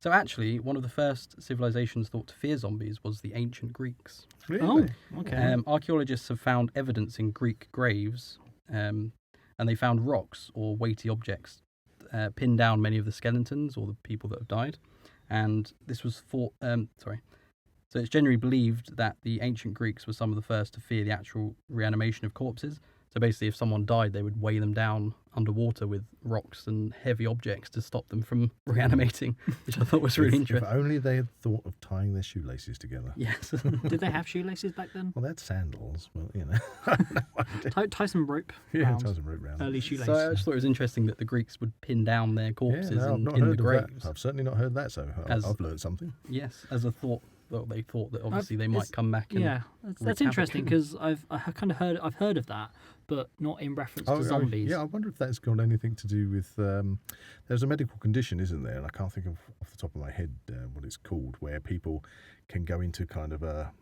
So actually, one of the first civilizations thought to fear zombies was the ancient Greeks. Really? Oh, okay. Archaeologists have found evidence in Greek graves, and they found rocks or weighty objects pin down many of the skeletons or the people that have died. And this was So it's generally believed that the ancient Greeks were some of the first to fear the actual reanimation of corpses. So basically, if someone died, they would weigh them down underwater with rocks and heavy objects to stop them from reanimating, which I thought was really interesting. If only they had thought of tying their shoelaces together. Yes. Did they have shoelaces back then? Well, they had sandals, but, you know. Tie some rope Yeah, round. tie some rope round. Early shoelaces. So I just thought it was interesting that the Greeks would pin down their corpses I've in not the heard of graves. that. I've certainly not heard that, so As- I've learned something. Yes, as a thought. Well, they thought that obviously they might it's- come back. And Yeah, that's wreak interesting havoc. because I've heard of that, but not in reference to zombies. Yeah, I wonder if that's got anything to do with. There's a medical condition, isn't there? And I can't think of off the top of my head what it's called, where people can go into kind of a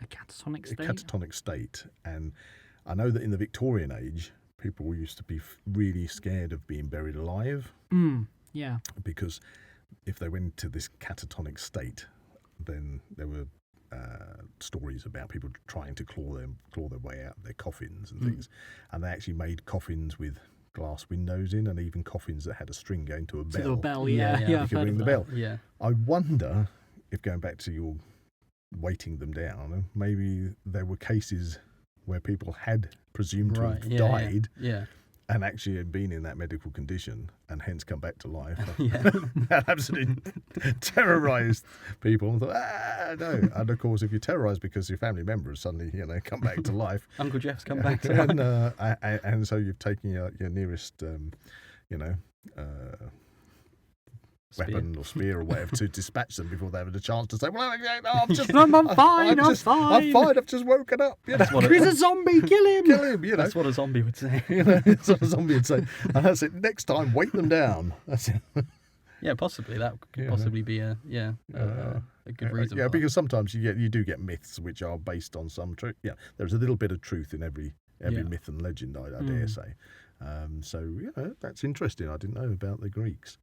catatonic state. catatonic state. And I know that in the Victorian age, people used to be really scared of being buried alive Yeah. because if they went into this catatonic state, then there were stories about people trying to claw their way out of their coffins and things, and they actually made coffins with glass windows in, and even coffins that had a string going to a bell. To the bell, Yeah, yeah. yeah. I've You could heard ring of the that. bell. Yeah. I wonder if, going back to your weighting them down, maybe there were cases where people had presumed to have died Yeah. and actually had been in that medical condition and hence come back to life. Yeah. That absolutely terrorised people and thought, no. And of course, if you're terrorised because your family member has suddenly, come back to life, Uncle Jeff's come back to life. and so you've taken your nearest, weapon or spear or whatever to dispatch them before they have a chance to say, well, I'm just, I'm fine, I'm I'm fine. fine, I've just woken up. That's what He's a zombie, kill him! Kill him, That's what a zombie would say. That's what a zombie would say. And that's it. Next time, weight them down. That's it. Yeah, possibly that could Yeah. possibly be a good reason. Yeah, for that. because sometimes you do get myths which are based on some truth. Yeah, there's a little bit of truth in every Yeah. myth and legend, I dare say. So that's interesting. I didn't know about the Greeks.